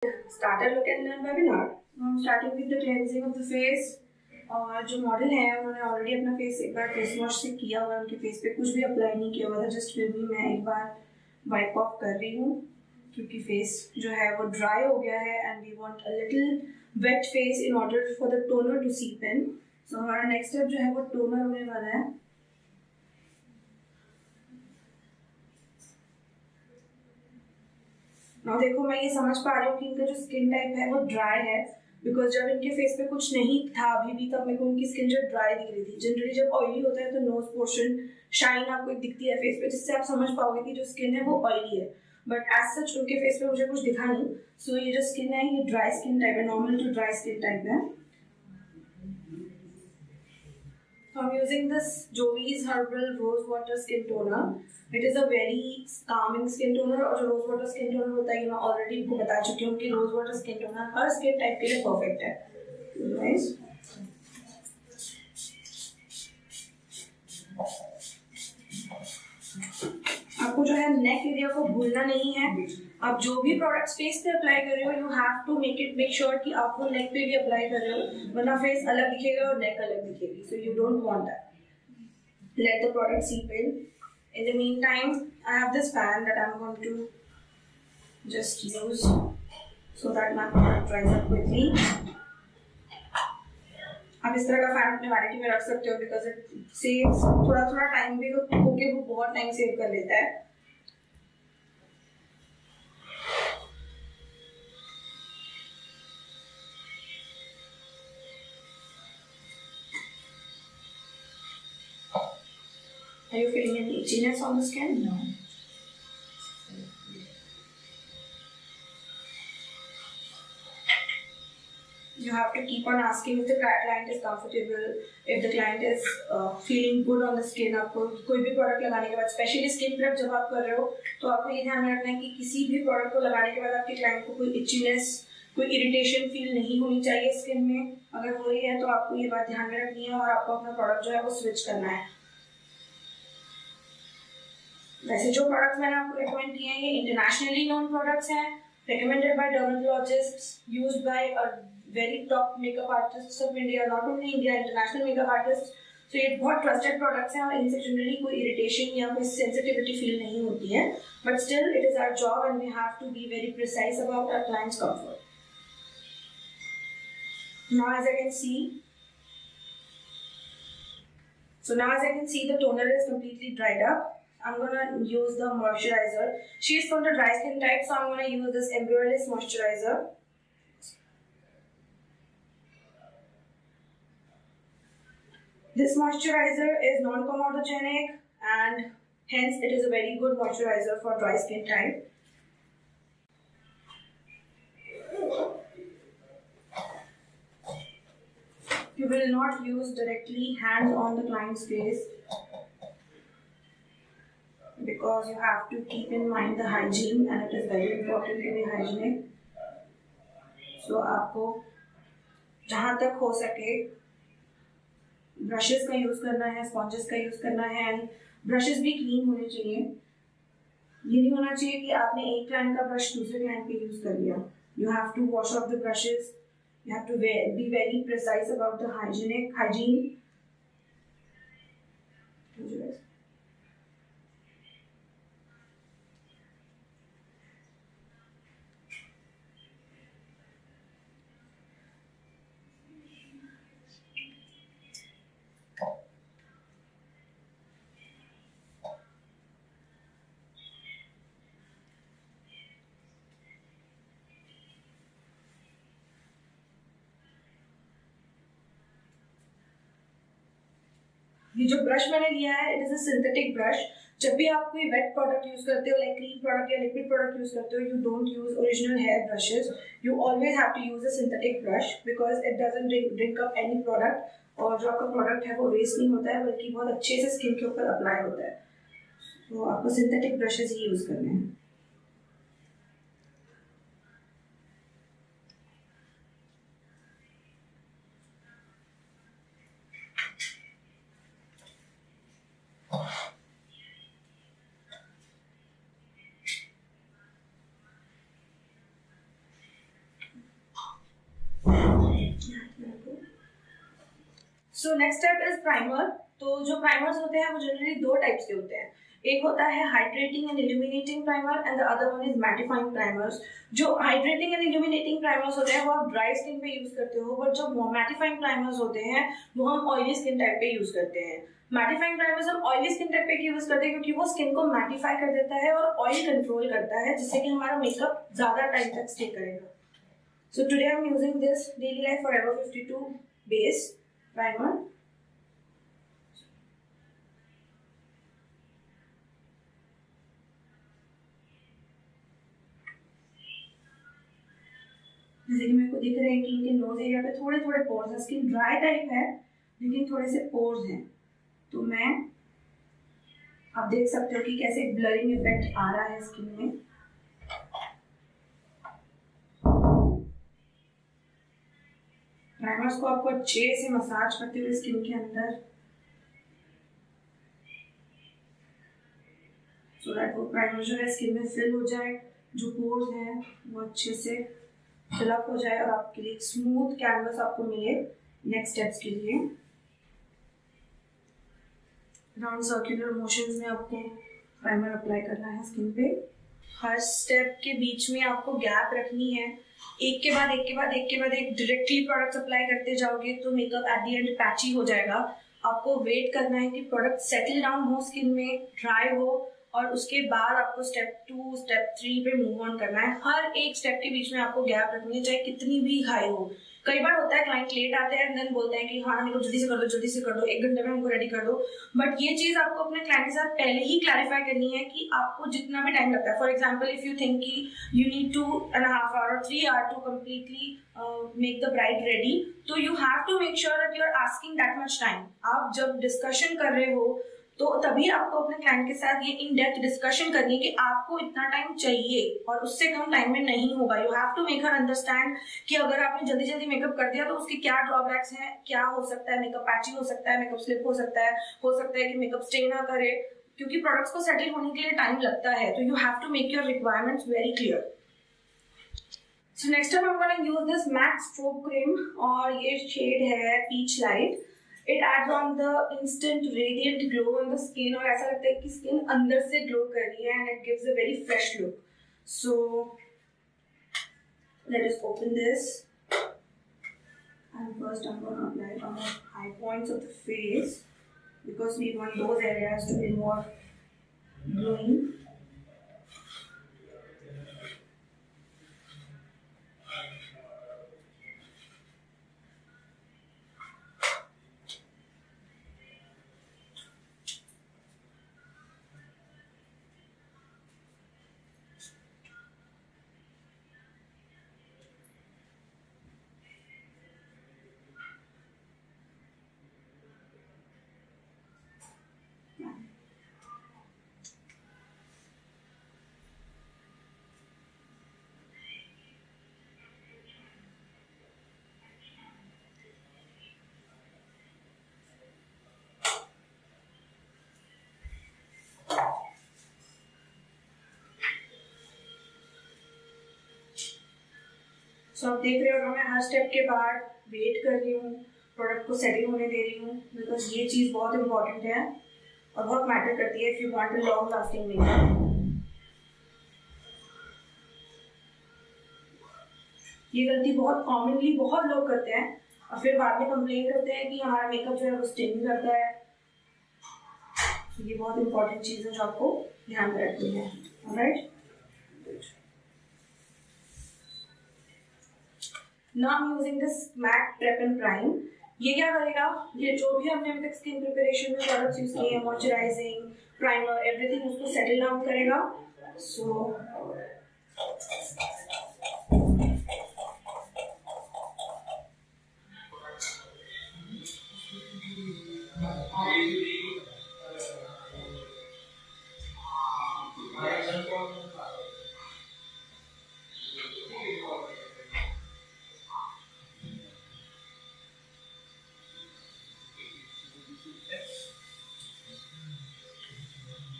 Starter look and learn webinar. I'm starting with the cleansing of the face. और जो model है उन्होंने already अपना फेस एक बार फेस वॉश से किया हुआ है, उनके फेस पे कुछ भी अप्लाई नहीं किया हुआ था, जस्ट फिर भी मैं एक बार वाइप ऑफ कर रही हूँ क्योंकि फेस जो है वो ड्राई हो गया है and we want a little wet face in order for the toner to seep in. सो हमारा नेक्स्ट स्टेप जो है वो टोनर होने वाला है. now देखो मैं ये समझ पा रही हूँ कि इनका जो स्किन टाइप है वो ड्राई है, बिकॉज जब इनके फेस पे कुछ नहीं था अभी भी तब मेरे को उनकी स्किन जो ड्राई दिख रही थी. जनरली जब ऑयली होता है तो नोज पोर्शन शाइन आपको दिखती है फेस पे, जिससे आप समझ पाओगे कि जो स्किन है वो ऑयली है. बट एज सच उनके फेस पे मुझे कुछ दिखा नहीं. सो ये जो स्किन है ये ड्राई स्किन टाइप है, normal to dry skin type है. So I'm using this Jovi's Herbal Rose Water Skin Toner. It is a very calming skin toner. और जो Rose Water Skin Toner होता है ये मैं already आपको बता चुकी हूँ कि Rose Water Skin Toner हर skin type के लिए perfect है. Nice. आपको जो है नेक एरिया को भूलना नहीं है. आप जो भी प्रोडक्ट्स फेस पे अप्लाई कर रहे हो you have to make sure कि आप वो नेक पे भी अप्लाई कर रहे हो, वरना फेस अलग दिखेगा और नेक अलग दिखेगी. So you don't want that. Let the product seep in. In the meantime, I have this fan that I'm going to just use so that my product dries up quickly. आप इस तरह का fan अपने vanity में रख सकते हो because it saves थोड़ा टाइम भी होके वो बहुत टाइम सेव कर लेता है. Are you feeling any itchiness on the skin? No. You have to keep on asking if the client is comfortable, if the client is feeling good on the skin. आपको कोई भी product लगाने के बाद, specially skin prep जब आप कर रहे हो तो आपको ये ध्यान में रखना है कि किसी भी प्रोडक्ट को लगाने के बाद आपके क्लाइंट को कोई इचीनेस, कोई इरिटेशन फील नहीं होनी चाहिए स्किन में. अगर हो रही है तो आपको ये बात ध्यान में रखनी है और आपको अपना प्रोडक्ट जो है वो स्विच करना है. वैसे जो प्रोडक्ट्स मैंने आपको रिकमेंड किए हैं ये इंटरनेशनली नोन प्रोडक्ट्स हैं, recommended by dermatologists, used by a very top makeup artists of India, not only India, international makeup artists. So ये बहुत trusted products हैं और इनसे जनरली कोई irritation या कोई sensitivity feel नहीं होती है. But still it is our job and we have to be very precise about our clients' comfort. Now as I can see, the toner is completely dried up. I'm gonna use the moisturizer. She's from the dry skin type, so I'm gonna use this Embryoless moisturizer. This moisturizer is non-comedogenic and hence it is a very good moisturizer for dry skin type. You will not use directly hands on the client's face, because you have to keep in mind the hygiene and it is very important to be hygienic. So आपको जहाँ तक हो सके brushes का use करना है, sponges का use करना है एंड ब्रशेस भी क्लीन होने चाहिए. ये नहीं होना चाहिए कि आपने एक क्लाइंट का ब्रश दूसरे क्लाइंट पे यूज कर लिया. You have to wash off the brushes. You have to be very precise about the hygiene. ये जो ब्रश मैंने लिया है it is a synthetic brush. जब भी आप कोई वेट प्रोडक्ट यूज करते हो लाइक क्रीम प्रोडक्ट या लिक्विड प्रोडक्ट यूज करते हो, you don't use original hair brushes. You always have to use a synthetic brush because it doesn't drink up any product. और जो आपका प्रोडक्ट है वो वेस्ट नहीं होता है बल्कि बहुत अच्छे से स्किन के ऊपर अप्लाई होता है. तो आपको सिंथेटिक ब्रशेस ही यूज करने हैं. So next step is primer. तो जो प्राइमर्स होते हैं वो जनरली दो टाइप्स के होते हैं। एक होता है hydrating and illuminating primer and the other one is mattifying primers. जो हाइड्रेटिंग एंड इल्यूमिनेटिंग प्राइमर्स होते हैं वो आप ड्राई स्किन पे यूज करते हो, बट जो मैटिफाइंग प्राइमर्स होते हैं वो हम ऑयली स्किन टाइप पे यूज करते हैं। मैटिफाइंग प्राइमर्स हम ऑयली स्किन टाइप पे यूज करते हैं क्योंकि वो स्किन को मैटिफाई कर देता है और ऑयल कंट्रोल करता है, जिससे कि हमारा मेकअप ज्यादा टाइम तक स्टे करेगा। So today I am using this daily life forever 52 base primer. जैसे कि मेरे को दिख रहे हैं कि इनके नोज एरिया पे थोड़े थोड़े पोर्स हैं। स्किन ड्राई टाइप है लेकिन थोड़े से पोर्स हैं। तो मैं आप देख सकते हो कि कैसे ब्लरिंग इफेक्ट आ रहा है स्किन में। प्राइमर्स को आपको अच्छे से मसाज करते हुए स्किन के अंदर, सो दैट वो प्राइमर जो है स्किन में फिल हो जाए, जो पोर्स हैं वो अच्छे से फिलअप हो जाए और आपके लिए स्मूथ कैनवस आपको मिले नेक्स्ट स्टेप्स के लिए। राउंड सर्कुलर मोशंस में आपको प्राइमर अप्लाई करना है स्किन पे। हर स्टेप के बीच में आपको गैप रखनी है। एक के बाद एक के बाद एक के बाद एक डायरेक्टली प्रोडक्ट्स अप्लाई करते जाओगे तो makeup at the end patchy हो जाएगा। आपको वेट करना है कि प्रोडक्ट सेटल डाउन हो स्किन में, ड्राई हो, और उसके बाद आपको स्टेप 2 स्टेप 3 पे मूव ऑन करना है। हर एक स्टेप के बीच में आपको गैप रखनी है, चाहे कितनी भी हाई हो। कई बार होता है क्लाइंट लेट आते हैं देन बोलते हैं कि हाँ मेरे को जल्दी से कर दो, जल्दी से कर दो, 1 घंटे में हमको रेडी कर दो। बट ये चीज आपको अपने क्लाइंट के साथ पहले ही क्लैरिफाई करनी है कि आपको जितना भी टाइम लगता है। For example if you think कि you need 2.5 hour or 3 hour to completely make the bride ready, तो you have to make sure that you are asking that much time. आप जब डिस्कशन कर रहे हो तो तभी आपको अपने क्लाइंट के साथ ये इन डेप्थ डिस्कशन करनी है कि आपको इतना टाइम चाहिए और उससे कम टाइम में नहीं होगा। You have to make her understand कि अगर आपने जल्दी जल्दी मेकअप कर दिया तो उसके क्या ड्रॉबैक्स हैं, क्या हो सकता है, मेकअप पैची हो सकता है, मेकअप स्लिप हो सकता है कि मेकअप स्टे ना करे, क्योंकि प्रोडक्ट्स को सेटल होने के लिए टाइम लगता है। तो you have to make your requirements very clear. So next time I'm going to use this MAC Strobe Cream और ये शेड है Peach Light। It adds on the instant radiant glow on the skin और ऐसा लगता है कि skin अंदर से ग्लो कर रही है and it gives a very fresh look. So let us open this and first I'm going to apply on the high points of the face because we want those areas to be more glowing. सो आप देख रहे हो मैं हर step के बाद wait कर रही हूँ, प्रोडक्ट को सेटिंग होने दे रही हूँ, बिकॉज ये चीज़ बहुत इंपॉर्टेंट है और बहुत मैटर करती है if you want a long lasting makeup. ये गलती बहुत कॉमनली बहुत लोग करते हैं और फिर बाद में कंप्लेन करते हैं कि हमारा मेकअप जो है वो स्टे नहीं करता है। ये बहुत इंपॉर्टेंट चीज़ है जो आपको ध्यान में रखनी है। Alright, now I am using this MAC Prep and Prime। ये क्या करेगा, ये जो भी हमने अभी तक स्किन प्रिपरेशन में प्रोडक्ट्स यूज किए हैं, मॉइस्चराइजिंग, प्राइमर, एवरीथिंग, उसको सेटल डाउन करेगा। सो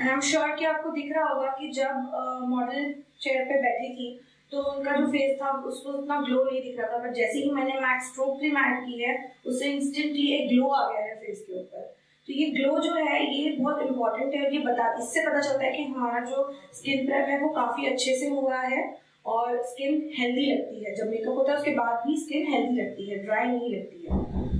आई एम श्योर कि आपको दिख रहा होगा कि जब मॉडल चेयर पे बैठी थी तो उनका जो फेस था उसको उतना ग्लो नहीं दिख रहा था, बट जैसे ही मैंने मैक्स स्ट्रोक क्रीम ऐड की है उससे इंस्टेंटली एक ग्लो आ गया है फेस के ऊपर। तो ये ग्लो जो है ये बहुत इंपॉर्टेंट है, ये इससे पता चलता है कि हमारा जो स्किन प्रेप है वो काफ़ी अच्छे से हुआ है और स्किन हेल्दी लगती है। जब मेकअप होता है उसके बाद भी स्किन हेल्दी लगती है, ड्राई नहीं लगती है।